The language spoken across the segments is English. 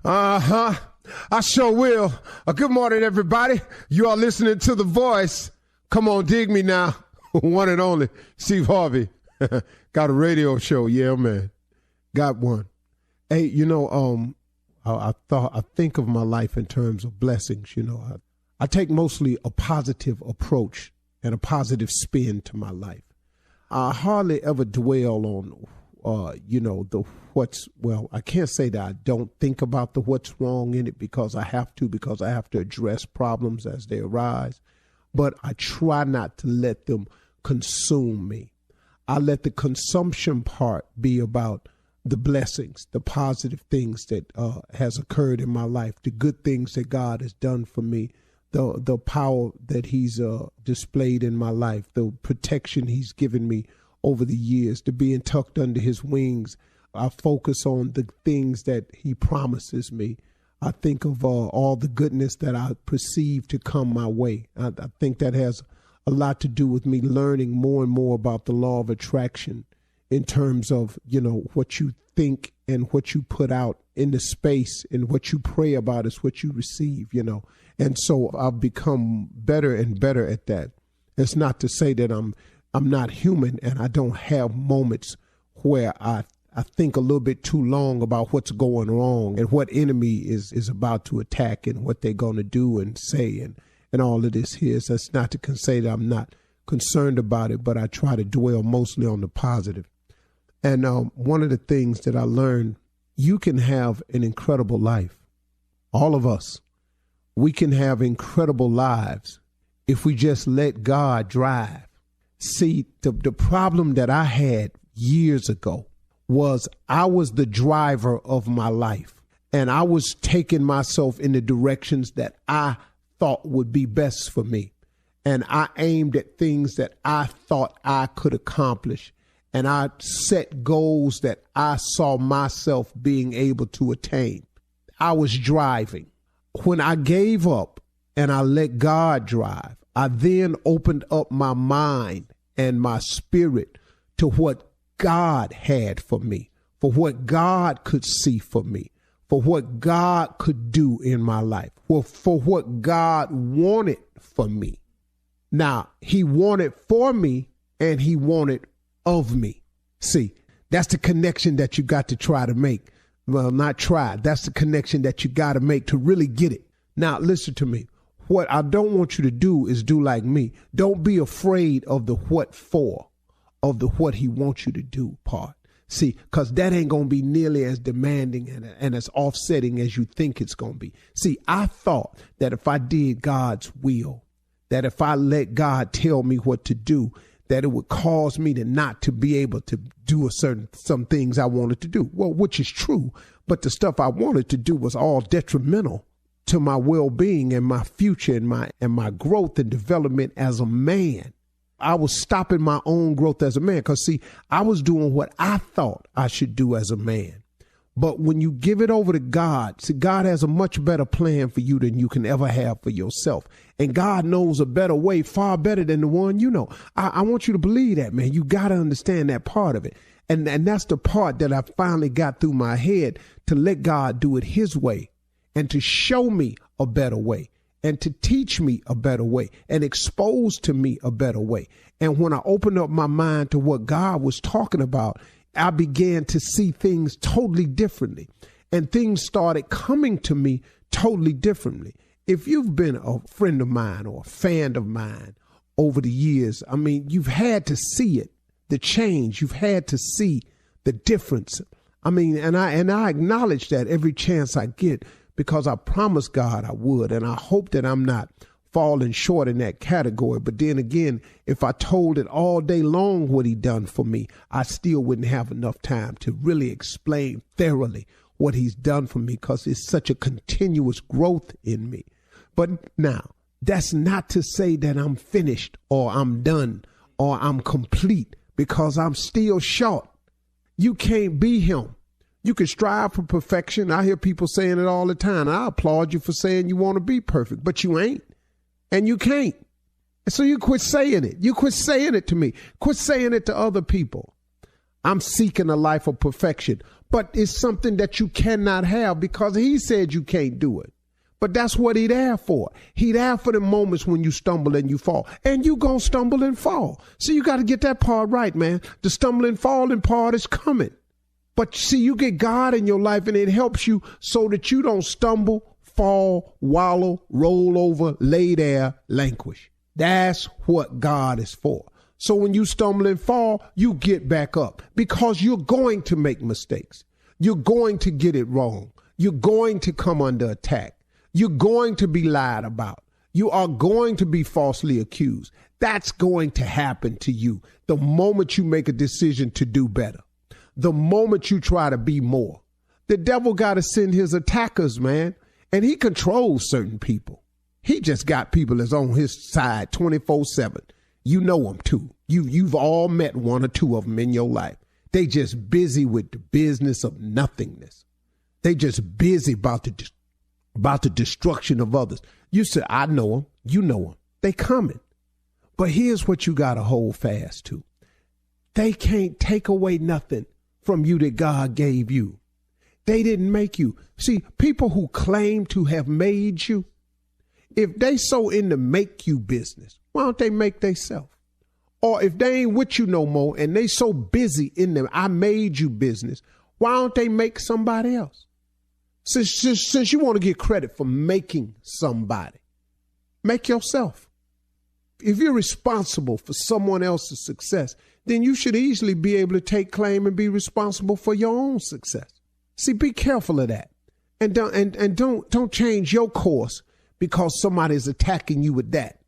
Uh-huh. I sure will. Good morning, everybody. You are listening to The Voice. Come on, dig me now. One and only, Steve Harvey. Got a radio show. Yeah, man. Got one. Hey, I think of my life in terms of blessings. I take mostly a positive approach and a positive spin to my life. I hardly ever dwell on, I can't say that I don't think about the what's wrong in it because I have to address problems as they arise. But I try not to let them consume me. I let the consumption part be about the blessings, the positive things that has occurred in my life, the good things that God has done for me, the power that he's displayed in my life, the protection he's given me over the years, to being tucked under his wings. I focus on the things that he promises me. I think of all the goodness that I perceive to come my way. I think that has a lot to do with me learning more and more about the law of attraction in terms of, what you think and what you put out in the space, and what you pray about is what you receive, And so I've become better and better at that. It's not to say that I'm not human and I don't have moments where I think a little bit too long about what's going wrong and what enemy is about to attack and what they're going to do and say and all of this here. So that's not to say that I'm not concerned about it, but I try to dwell mostly on the positive. And one of the things that I learned, you can have an incredible life. All of us, we can have incredible lives if we just let God drive. See, the problem that I had years ago was I was the driver of my life, and I was taking myself in the directions that I thought would be best for me. And I aimed at things that I thought I could accomplish. And I set goals that I saw myself being able to attain. I was driving. When I gave up and I let God drive, I then opened up my mind and my spirit to what God had for me, for what God could see for me, for what God could do in my life, for what God wanted for me. Now, he wanted for me and he wanted of me. See, that's the connection that you got to try to make. Well, not try. That's the connection that you got to make to really get it. Now, listen to me. What I don't want you to do is do like me. Don't be afraid of the what for, of the what he wants you to do part. See, because that ain't going to be nearly as demanding and as offsetting as you think it's going to be. See, I thought that if I did God's will, that if I let God tell me what to do, that it would cause me to not to be able to do some things I wanted to do. Well, which is true, but the stuff I wanted to do was all detrimental to my well-being and my future and my growth and development as a man. I was stopping my own growth as a man because, see, I was doing what I thought I should do as a man. But when you give it over to God, see, God has a much better plan for you than you can ever have for yourself. And God knows a better way, far better than the one you know. I want you to believe that, man. You got to understand that part of it. And that's the part that I finally got through my head, to let God do it his way and to show me a better way and to teach me a better way and expose to me a better way. And when I opened up my mind to what God was talking about, I began to see things totally differently, and things started coming to me totally differently. If you've been a friend of mine or a fan of mine over the years, I mean, you've had to see it, the change. You've had to see the difference. I mean, and I acknowledge that every chance I get, because I promised God I would, and I hope that I'm not falling short in that category. But then again, if I told it all day long what he done for me, I still wouldn't have enough time to really explain thoroughly what he's done for me, because it's such a continuous growth in me. But now, that's not to say that I'm finished or I'm done or I'm complete, because I'm still short. You can't be him. You can strive for perfection. I hear people saying it all the time. I applaud you for saying you want to be perfect, but you ain't. And you can't. So you quit saying it. You quit saying it to me. Quit saying it to other people. I'm seeking a life of perfection. but it's something that you cannot have because he said you can't do it. But that's what he there for. He there for the moments when you stumble and you fall. And you gonna stumble and fall. So you got to get that part right, man. The stumbling, falling part is coming. But see, you get God in your life and it helps you so that you don't stumble, fall, wallow, roll over, lay there, languish. That's what God is for. So when you stumble and fall, you get back up because you're going to make mistakes. You're going to get it wrong. You're going to come under attack. You're going to be lied about. You are going to be falsely accused. That's going to happen to you the moment you make a decision to do better. The moment you try to be more. The devil got to send his attackers, man, and he controls certain people. He just got people that's on his side 24/7. You know them too. You've all met one or two of them in your life. They just busy with the business of nothingness. They just busy about the destruction of others. You say, I know them. You know them. They coming. But here's what you got to hold fast to. They can't take away nothing from you that God gave you. They didn't make you. See, people who claim to have made you, if they so in the make you business, why don't they make theyself? Or if they ain't with you no more and they so busy in them I made you business, why don't they make somebody else? Since you want to get credit for making somebody, make yourself. If you're responsible for someone else's success, then you should easily be able to take claim and be responsible for your own success. See, be careful of that. And don't change your course because somebody's attacking you with that.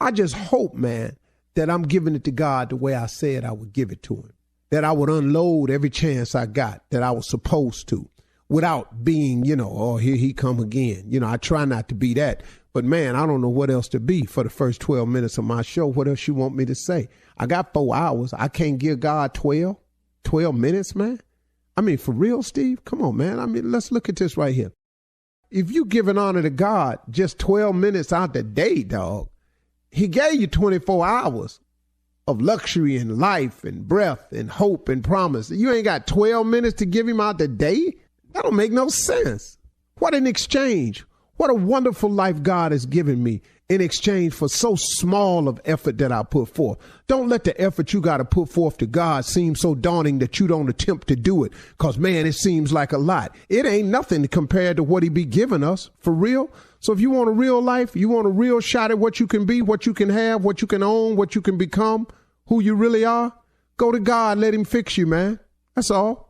I just hope, man, that I'm giving it to God the way I said I would give it to him. That I would unload every chance I got that I was supposed to without being, oh, here he come again. I try not to be that. But, man, I don't know what else to be for the first 12 minutes of my show. What else you want me to say? I got 4 hours. I can't give God 12 minutes, man. I mean, for real, Steve? Come on, man. I mean, let's look at this right here. If you giving honor to God just 12 minutes out the day, dog, he gave you 24 hours of luxury and life and breath and hope and promise. You ain't got 12 minutes to give him out the day? That don't make no sense. What an exchange. What a wonderful life God has given me in exchange for so small of effort that I put forth. Don't let the effort you got to put forth to God seem so daunting that you don't attempt to do it. Because, man, it seems like a lot. It ain't nothing compared to what he be giving us, for real. So if you want a real life, you want a real shot at what you can be, what you can have, what you can own, what you can become, who you really are, go to God, let him fix you, man. That's all.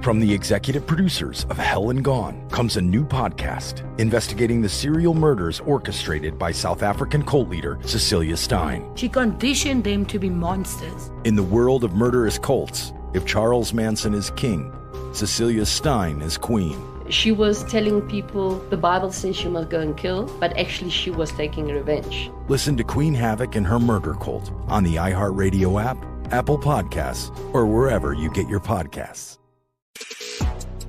From the executive producers of Hell and Gone comes a new podcast investigating the serial murders orchestrated by South African cult leader Cecilia Stein. She conditioned them to be monsters. In the world of murderous cults, if Charles Manson is king, Cecilia Stein is queen. She was telling people the Bible says she must go and kill, but actually she was taking revenge. Listen to Queen Havoc and her murder cult on the iHeartRadio app, Apple Podcasts, or wherever you get your podcasts.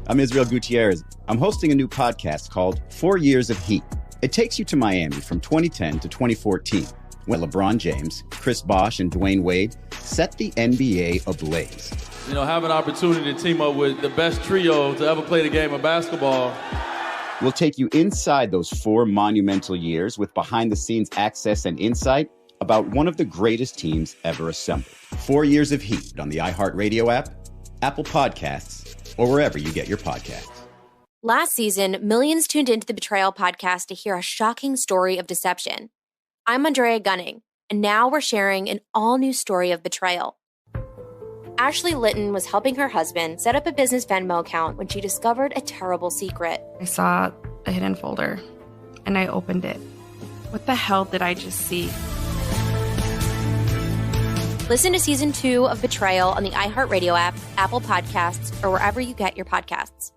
I'm Israel Gutierrez. I'm hosting a new podcast called 4 Years of Heat. It takes you to Miami from 2010 to 2014, when LeBron James, Chris Bosh, and Dwayne Wade set the NBA ablaze. Have an opportunity to team up with the best trio to ever play the game of basketball. We'll take you inside those 4 monumental years with behind-the-scenes access and insight about one of the greatest teams ever assembled. 4 Years of Heat on the iHeartRadio app, Apple Podcasts, or wherever you get your podcasts. Last season, millions tuned into the Betrayal podcast to hear a shocking story of deception. I'm Andrea Gunning, and now we're sharing an all-new story of betrayal. Ashley Litton was helping her husband set up a business Venmo account when she discovered a terrible secret. I saw a hidden folder, and I opened it. What the hell did I just see? Listen to Season 2 of Betrayal on the iHeartRadio app, Apple Podcasts, or wherever you get your podcasts.